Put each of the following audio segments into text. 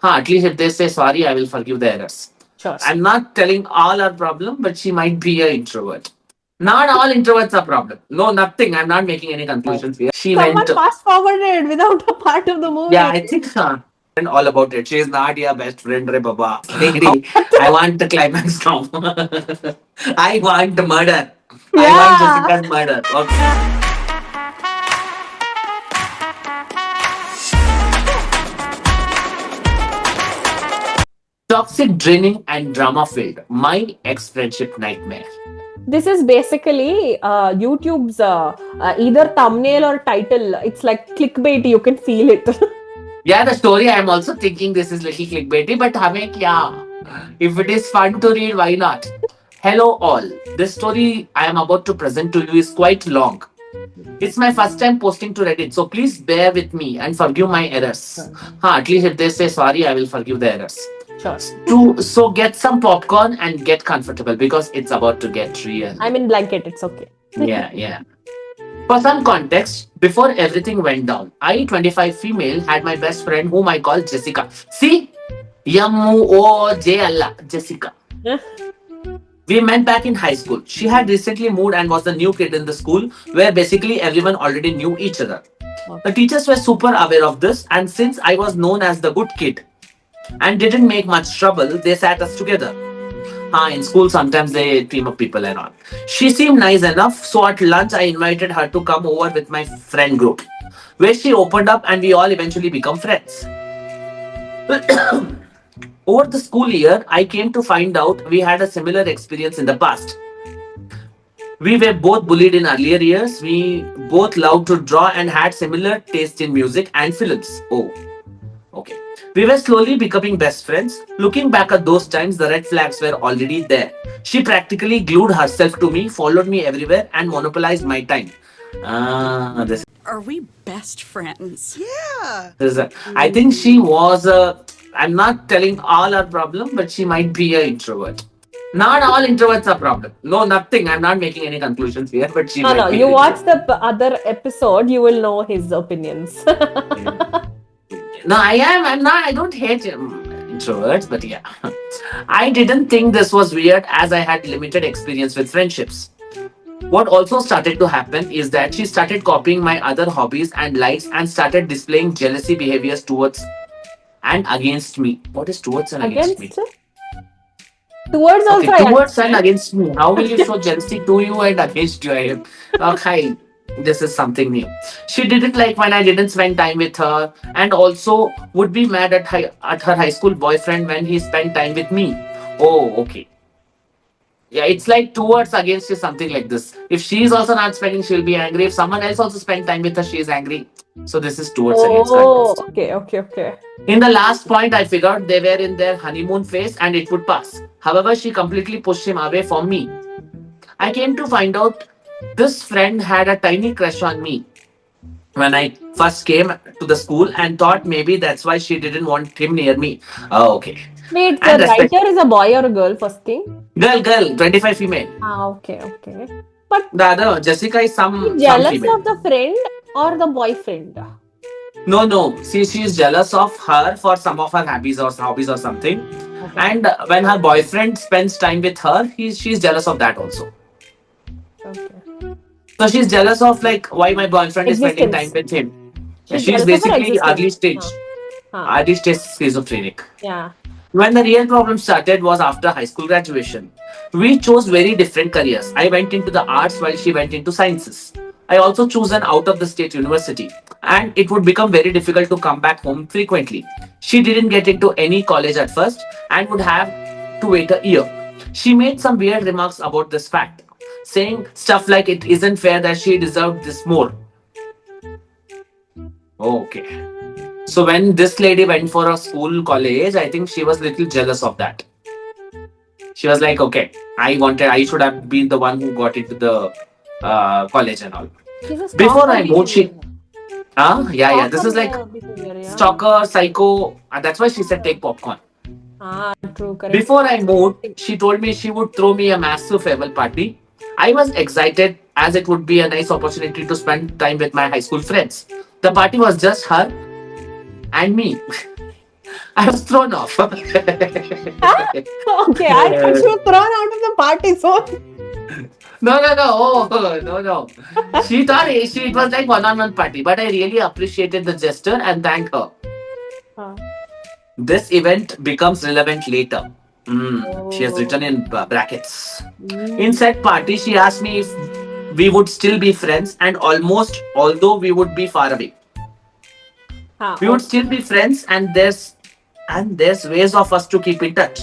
At least if they say sorry, I will forgive the errors. Sure. I'm not telling all our problem, but she might be an introvert. Not all introverts are problem. No, nothing. I'm not making any conclusions here. She Someone went. fast forwarded without a part of the movie. Yeah, I think and all about it. She is not your best friend, re Baba. Hey, I want the climax now. I want the murder. I want Yeah. Jessica's murder. Okay. Toxic, draining, and drama filled. My ex friendship nightmare. This is basically YouTube's either thumbnail or title. It's like clickbait. You can feel it. Yeah, the story I'm also thinking this is little clickbaity, but hame kya? If it is fun to read, why not? Hello all. This story I am about to present to you is quite long. It's my first time posting to Reddit, so please bear with me and forgive my errors. At least if they say sorry, I will forgive the errors. Sure. So get some popcorn and get comfortable because it's about to get real. I'm in blanket. It's okay. Yeah. For some context, before everything went down, I, 25 female, had my best friend whom I call Jessica. See? Yammu-O-J-Allah, Jessica. We met back in high school. She had recently moved and was the new kid in the school where basically everyone already knew each other. The teachers were super aware of this, and since I was known as the good kid and didn't make much trouble, they sat us together. In school, sometimes they team up people and all. She seemed nice enough, so at lunch, I invited her to come over with my friend group, where she opened up and we all eventually become friends. Over the school year, I came to find out we had a similar experience in the past. We were both bullied in earlier years. We both loved to draw and had similar taste in music and films. Oh, okay. We were slowly becoming best friends. Looking back at those times, the red flags were already there. She practically glued herself to me, followed me everywhere, and monopolized my time. This Are we best friends? Yeah. is I think she was a. I'm not telling all our problem, but she might be an introvert. Not all introverts are problem. No, nothing. I'm not making any conclusions here, but she. No. Be You watch the other episode, you will know his opinions. No, I'm not. I don't hate introverts, but yeah. I didn't think this was weird as I had limited experience with friendships. What also started to happen is that she started copying my other hobbies and likes and started displaying jealousy behaviors towards and against me. What is towards and against me? Towards also. Okay, towards and against me. How will you show jealousy to you and against you? Okay, this is something new. She didn't like when I didn't spend time with her, and also would be mad at her high school boyfriend when he spent time with me. Oh, okay. Yeah, it's like towards against is something like this. If she is also not spending, she'll be angry. If someone else also spend time with her, she is angry. So this is towards against. Oh, okay. In the last point, I figured they were in their honeymoon phase and it would pass. However, she completely pushed him away from me. I came to find out this friend had a tiny crush on me when I first came to the school and thought maybe that's why she didn't want him near me. Oh, okay. Wait, the And respect- writer is a boy or a girl, first thing? Girl, 25 female. Okay. But The other, Jessica is some jealous female. of the friend or the boyfriend? No. See, she is jealous of her for some of her hobbies or something. Okay. And when her boyfriend spends time with her, she's jealous of that also. Okay. So she's jealous of like why my boyfriend is spending time Existence. with him. She's She's jealous of her basically existence. early stage, early stage schizophrenic. Yeah. When the real problem started was after high school graduation. We chose very different careers. I went into the arts while she went into sciences. I also chose an out of the state university, and it would become very difficult to come back home frequently. She didn't get into any college at first and would have to wait a year. She made some weird remarks about this fact, saying stuff like it isn't fair that she deserved this more. Okay. So when this lady went for a college, I think she was a little jealous of that. She was like, okay, I should have been the one who got into the college and all. Before I moved, yeah. This is like stalker, psycho. And that's why she said take popcorn. True, correct. Before I moved, she told me she would throw me a massive farewell party. I was excited as it would be a nice opportunity to spend time with my high school friends. The party was just her and me. I was thrown off. Huh? Okay, I thought you were thrown out of the party. So, No, no, no. Oh, no, no. She thought it was like one-on-one party, but I really appreciated the gesture and thanked her. uh, This event becomes relevant later. She has oh, written in brackets. In mm, said party, she asked me if we would still be friends, and almost, although we would be far away, we would okay. still be friends, and there's ways of us to keep in touch.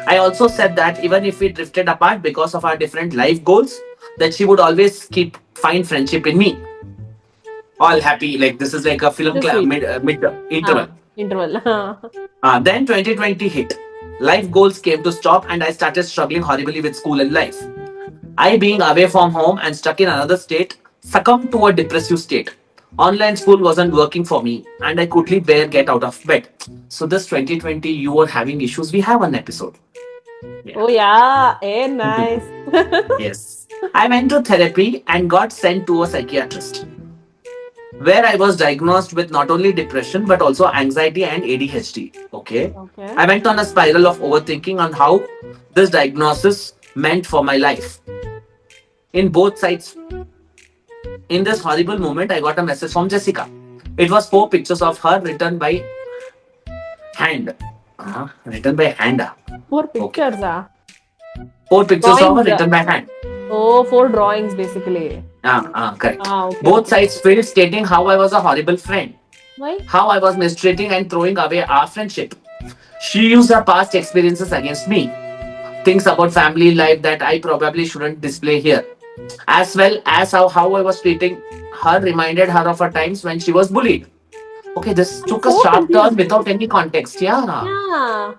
I also said that even if we drifted apart because of our different life goals, that she would always keep find friendship in me. All happy, like this is like a film This sweet. mid interval. Interval. Then 2020 hit. Life goals came to stop, and I started struggling horribly with school and life. I, being away from home and stuck in another state, succumbed to a depressive state. Online school wasn't working for me, and I couldnly bear get out of bed. So this 2020, you were having issues. We have an episode. Yeah. Oh yeah, nice. Yes. I went to therapy and got sent to a psychiatrist, where I was diagnosed with not only depression but also anxiety and ADHD. Okay. Okay. I went on a spiral of overthinking on how this diagnosis meant for my life. In both sides, in this horrible moment, I got a message from Jessica. It was 4 pictures of her written by hand. Written by hand. 4 pictures, ah. 4 pictures of her Drawings. written by hand. Oh, 4 drawings basically. Correct. Okay. Both sides filled stating how I was a horrible friend, Why? how I was mistreating and throwing away our friendship. She used her past experiences against me. Things about family life that I probably shouldn't display here. As well as how I was treating her reminded her of her times when she was bullied. Okay, this I'm took a so sharp turn confused. without any context. Yeah. Yeah.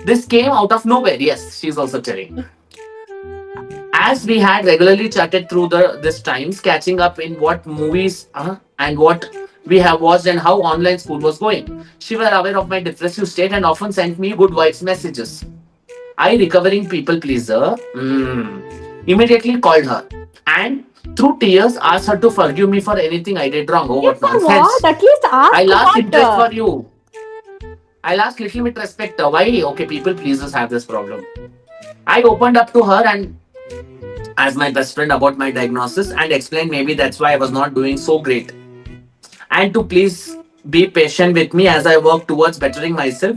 This came out of nowhere. Yes, she's also telling. As we had regularly chatted through this times, catching up in what movies and what we have watched and how online school was going. She was aware of my depressive state and often sent me good vibes messages. I, recovering people pleaser, immediately called her and through tears asked her to forgive me for anything I did wrong. Oh, Yeah, what for nonsense. what? At least I ask lost what. interest for you. I lost little bit respect. Why? Okay, people pleasers have this problem. I opened up to her and as my best friend about my diagnosis and explained maybe that's why I was not doing so great. And to please be patient with me as I work towards bettering myself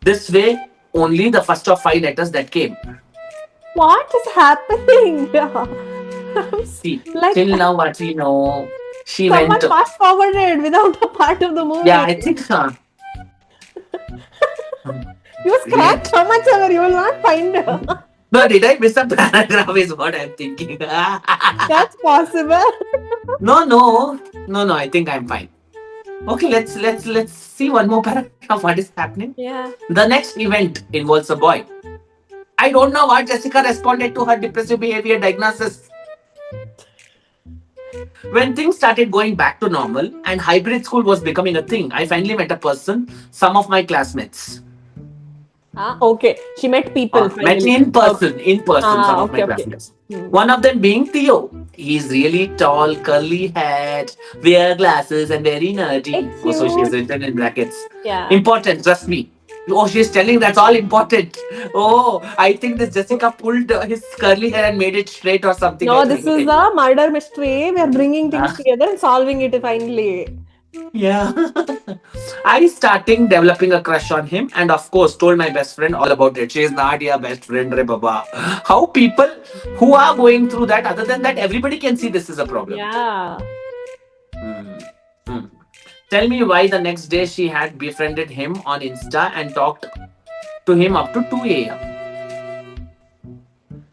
this way, only the first of 5 letters that came. What is happening? See, Like till now what we know, she someone went. fast forwarded without a part of the movie. Yeah, I think You scratch so much over, you will not find her. No, did I miss a paragraph is what I'm thinking. That's possible. No, I think I'm fine. Okay, let's see one more paragraph. What is happening? Yeah. The next event involves a boy. I don't know what Jessica responded to her depressive behavior diagnosis. When things started going back to normal and hybrid school was becoming a thing, I finally met a person, some of my classmates. Okay. She met people Met finally. in person, some of my Okay. classmates. One of them being Theo. He's really tall, curly hair, wear glasses, and very nerdy. It's Also, she's cute. written in brackets. Yeah. Important, trust me. Oh, she's telling that's all important. Oh, I think this Jessica pulled his curly hair and made it straight or something. No, I this think. is a murder mystery. We are bringing things Ah. together and solving it finally. Yeah. I starting developing a crush on him and of course told my best friend all about it. She is not your best friend, Re Baba. How people who are going through that, other than that, everybody can see this is a problem. Yeah. Hmm. Hmm. Tell me why the next day she had befriended him on Insta and talked to him up to 2 a.m.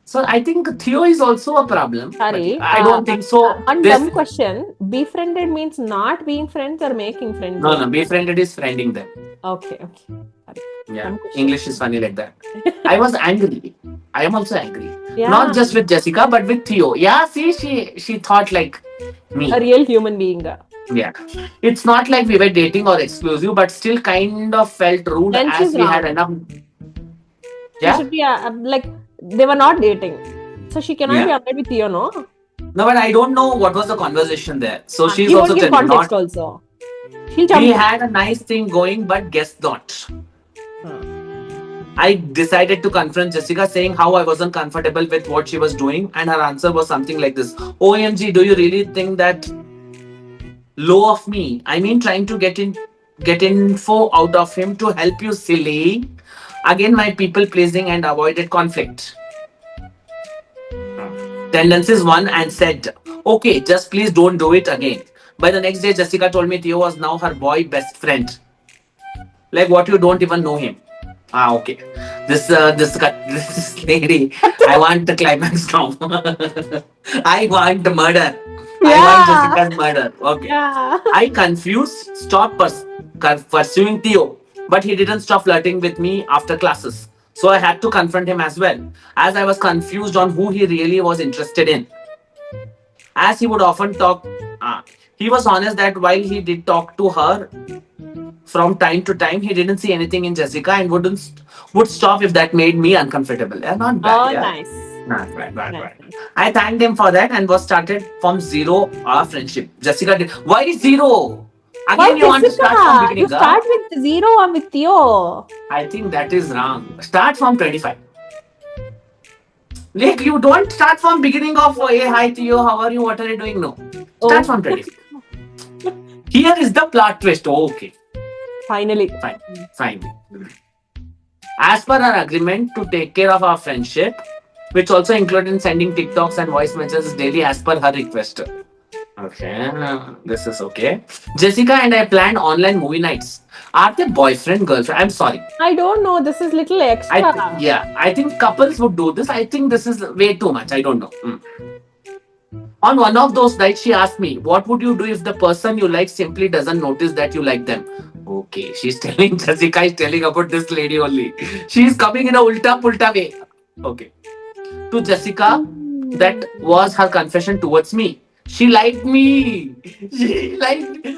So I think Theo is also a problem. Sorry. But I don't think so. One This- dumb question. Befriended means not being friends or making friends? No, befriended is friending them. Okay. Yeah, Dumb question. English is funny like that. I was angry. I am also angry. Yeah. Not just with Jessica, but with Theo. Yeah, see, she thought like me. A real human being. Yeah. It's not like we were dating or exclusive, but still kind of felt rude Then as she's we had wrong. enough. She Yeah. should be like they were not dating. So she cannot Yeah. be annoyed with you, no? No, but I don't know what was the conversation there. So she's He also won't give telling context not. also. She'll We jump. had a nice thing going, but guess not. Huh. I decided to confront Jessica, saying how I wasn't comfortable with what she was doing, and her answer was something like this: "OMG, do you really think that low of me? I mean, trying to get info out of him to help you, silly." Again, my people pleasing and avoided conflict tendencies won and said, "Okay, just please don't do it again." By the next day, Jessica told me Theo was now her boy best friend. Like what, you don't even know him? Ah, okay. This lady. I want the climax now. I want the murder. I want Yeah. Jessica's murder. Okay. Yeah. I confused, stopped pursuing Theo, but he didn't stop flirting with me after classes. So I had to confront him as well, as I was confused on who he really was interested in. As he would often talk, uh, he was honest that while he did talk to her from time to time, he didn't see anything in Jessica and would stop if that made me uncomfortable. Yeah, not bad. Oh, Yeah, nice. not bad, bad, Nice, bad. nice. I thanked him for that and was started from zero our friendship. Jessica did. Why zero? Why, Again, you want to start from Jessica? You beginning, huh? start with zero or with Theo. I think that is wrong. Start from 25. Like you don't start from beginning of hey hi Theo, how are you? What are you doing? No. Start Oh, from 25. Here is the plot twist. Okay. finally. Fine. Fine. As per our agreement to take care of our friendship, which also included sending TikToks and voice messages daily as per her request. Okay, this is okay. Jessica and I planned online movie nights. Are they boyfriend, girlfriend? I'm sorry. I don't know. This is little extra. I think couples would do this. I think this is way too much. I don't know. On one of those nights, she asked me, "What would you do if the person you like simply doesn't notice that you like them?" Okay, she's telling Jessica is telling about this lady only. She's coming in a ulta pulta way. Okay. To Jessica, that was her confession towards me. She liked me. She liked me.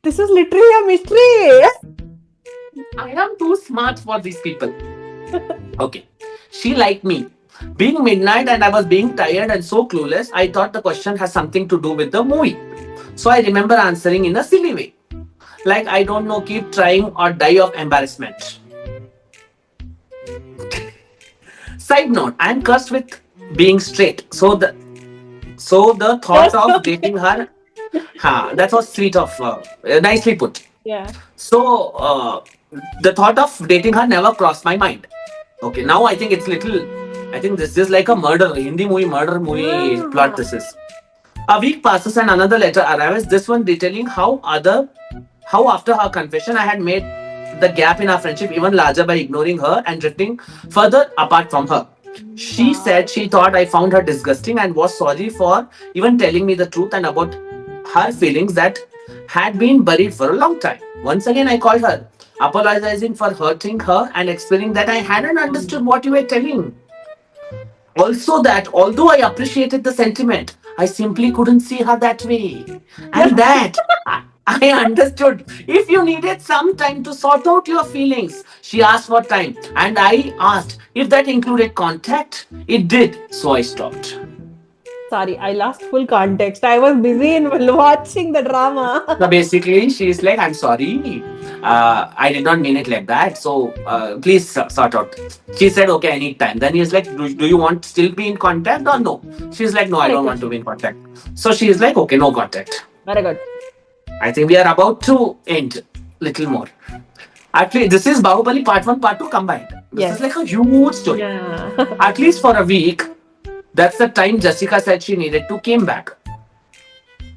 This is literally a mystery. I am too smart for these people. Okay. She liked me. Being midnight and I was being tired and so clueless, I thought the question has something to do with the movie. So I remember answering in a silly way. Like, I don't know, keep trying or die of embarrassment. Side note, I am cursed with being straight. So the thought of dating her, that was sweet of nicely put. Yeah. So the thought of dating her never crossed my mind. Okay, now I think it's little. I think this is like a murder Hindi movie, murder movie plot. This is. A week passes and another letter arrives. This one detailing how after her confession I had made the gap in our friendship even larger by ignoring her and drifting further apart from her. She said she thought I found her disgusting and was sorry for even telling me the truth and about her feelings that had been buried for a long time. Once again, I called her, apologizing for hurting her and explaining that I hadn't understood what you were telling. Also, that although I appreciated the sentiment, I simply couldn't see her that way. And that I understood. If you needed some time to sort out your feelings, she asked for time. And I asked if that included contact. It did. So I stopped. Sorry, I lost full context. I was busy in watching the drama. So basically, she's like, "I'm sorry. I did not mean it like that. So please sort out." She said, "Okay, I need time." Then he's like, do you want still be in contact or no?" She's like, "No, I don't want to be in contact." So she's like, "Okay, no contact." Very good. I think we are about to end little more. Actually, this is Bahubali part 1, part 2 combined. This Yes. is like a huge story. Yeah. At least for a week. That's the time Jessica said she needed to came back.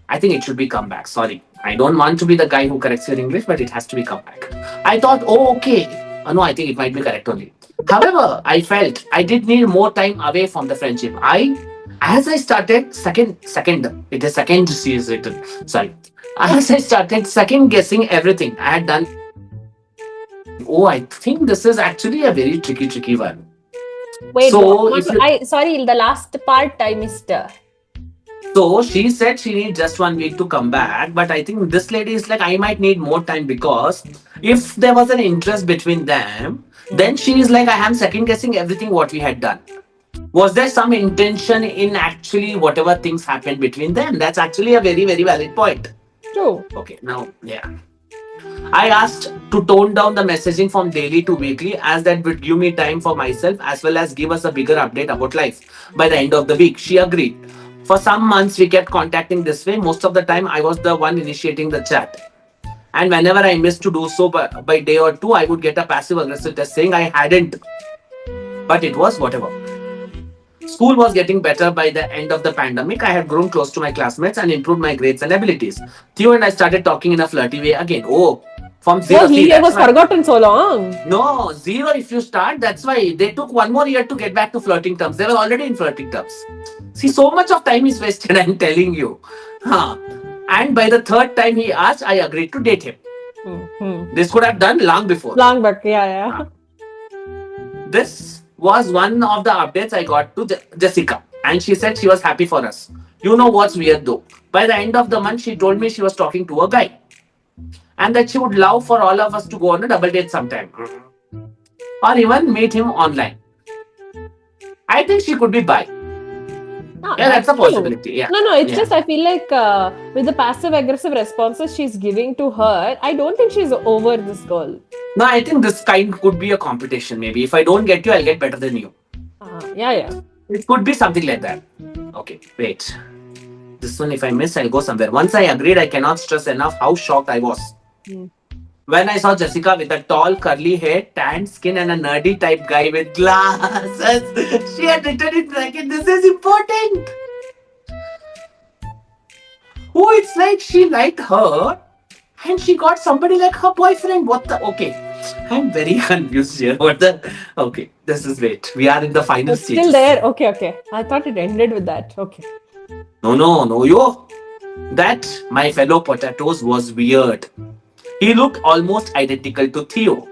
I think it should be come back. Sorry. I don't want to be the guy who corrects your English, but it has to be come back. I thought, oh, okay. No, I think it might be correct only. However, I felt I did need more time away from the friendship. As I started it is second she is written. Sorry. As I started second guessing everything I had done, oh, I think this is actually a very tricky one. Wait, So if you sorry, the last part I missed. So she said she needs just 1 week to come back, but I think this lady is like, I might need more time because if there was an interest between them, then she is like, I am second guessing everything what we had done. Was there some intention in actually whatever things happened between them? That's actually a very, very valid point. True. Okay, now, yeah. I asked to tone down the messaging from daily to weekly as that would give me time for myself as well as give us a bigger update about life by the end of the week. She agreed. For some months, we kept contacting this way. Most of the time, I was the one initiating the chat. And whenever I missed to do so by day or two, I would get a passive aggressive text saying I hadn't. But it was whatever. School was getting better by the end of the pandemic. I had grown close to my classmates and improved my grades and abilities. Theo and I started talking in a flirty way again. Oh, from zero. Oh, See, he that's was why. forgotten so long. No, zero if you start. That's why they took one more year to get back to flirting terms. They were already in flirting terms. See, so much of time is wasted, I'm telling you. Huh. And by the third time he asked, I agreed to date him. This could have done long before. Long back, yeah. This was one of the updates I got to Jessica, and she said she was happy for us. You know what's weird though? By the end of the month, she told me she was talking to a guy, and that she would love for all of us to go on a double date sometime, or even meet him online. I think she could be bi. No, Yeah, that's a true. possibility. Yeah. No, it's Yeah. just I feel like with the passive aggressive responses she's giving to her, I don't think she's over this girl. No, I think this kind could be a competition. Maybe if I don't get you, I'll get better than you. Yeah. It could be something like that. Okay, wait. This one, if I miss, I'll go somewhere. Once I agreed, I cannot stress enough how shocked I was. When I saw Jessica with a tall, curly hair, tanned skin, and a nerdy type guy with glasses, she had written in bracket, this is important. Oh, it's like she liked her and she got somebody like her boyfriend. What the? Okay. I'm very confused here. What the? Okay, this is wait. We are in the final It's stages. still there. Okay. I thought it ended with that. Okay. No, yo. That, my fellow potatoes, was weird. He looked almost identical to Theo.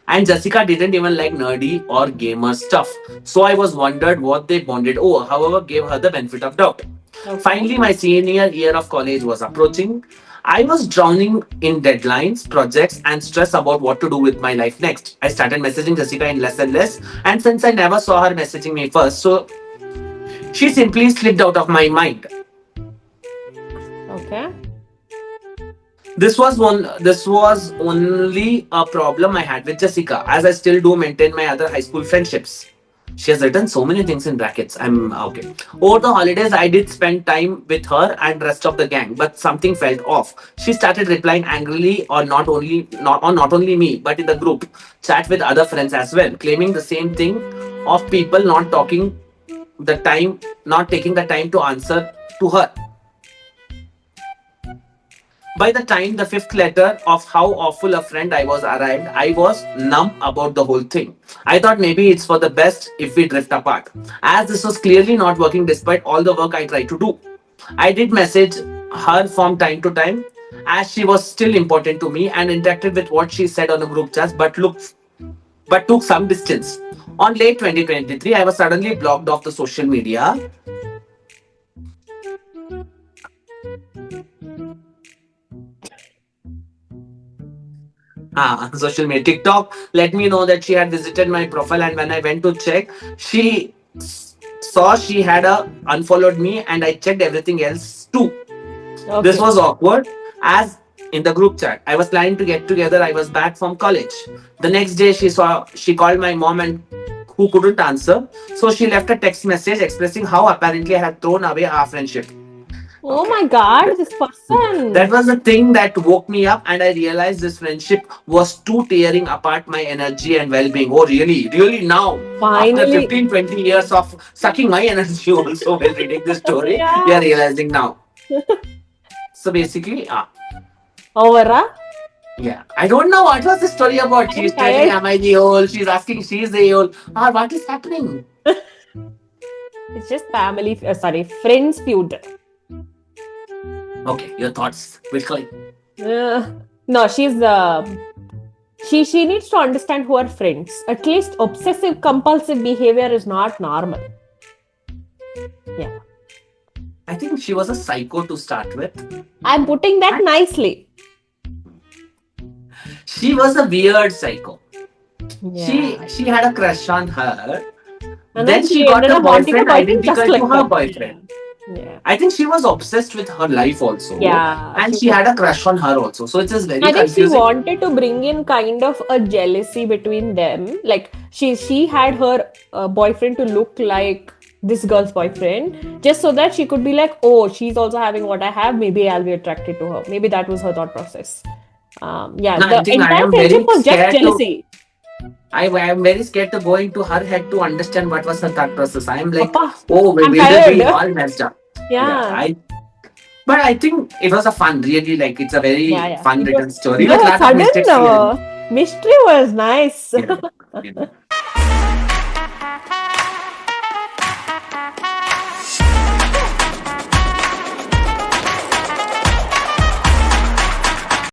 And Jessica didn't even like nerdy or gamer stuff. So I was wondered what they bonded over, however, gave her the benefit of doubt. Okay. Finally, my senior year of college was approaching. I was drowning in deadlines, projects, and stress about what to do with my life next. I started messaging Jessica in less and less, and since I never saw her messaging me first, so she simply slipped out of my mind. Okay. This was only a problem I had with Jessica, as I still do maintain my other high school friendships. She has written so many things in brackets. I'm okay. Over the holidays, I did spend time with her and rest of the gang, but something felt off. She started replying angrily, or not only me, but in the group chat with other friends as well, claiming the same thing of people not taking the time to answer to her. By the time the fifth letter of how awful a friend I was arrived, I was numb about the whole thing. I thought maybe it's for the best if we drift apart, as this was clearly not working despite all the work I tried to do. I did message her from time to time, as she was still important to me, and interacted with what she said on the group chat, but took some distance. On late 2023, I was suddenly blocked off the social media. Social media. TikTok let me know that she had visited my profile, and when I went to check, she saw she had unfollowed me, and I checked everything else too. Okay. This was awkward, as in the group chat, I was planning to get together. I was back from college. The next day, she called my mom, and who couldn't answer, so she left a text message expressing how apparently I had thrown away our friendship. Oh my God, this person. That was the thing that woke me up, and I realized this friendship was too tearing apart my energy and well-being. Oh, really? Really now? After Finally. 15-20 years of sucking my energy also while reading this story, Yeah. we are realizing now. So basically, Over, huh? yeah. I don't know what was the story about. She's I'm telling, tired. am I the old? She's asking, she's the old. Or what is happening? It's just friends feud. Okay, your thoughts. Quickly. No, she needs to understand who are friends. At least obsessive compulsive behavior is not normal. Yeah. I think she was a psycho to start with. I'm putting that nicely. She was a weird psycho. Yeah. She had a crush on her, And then she she got ended a up wanting a boyfriend boyfriend just identical like to her that. boyfriend. Yeah. I think she was obsessed with her life also. Yeah, And she she was. had a crush on her also. So it is very I think she confusing. wanted to bring in kind of a jealousy between them. Like she had her boyfriend to look like this girl's boyfriend, just so that she could be like, oh, she's also having what I have. Maybe I'll be attracted to her. Maybe that was her thought process. Yeah, No, I the think I entire am friendship very was just scared to. jealousy. I am very scared to go into her head to understand what was her thought process. I am like, Papa, oh, we I'm will be tired. all messed up. Yeah, Yeah, but I think it was a fun, really, like it's a yeah, very yeah. fun written story with The lot of sudden mistakes here. mystery was nice. Yeah. Yeah.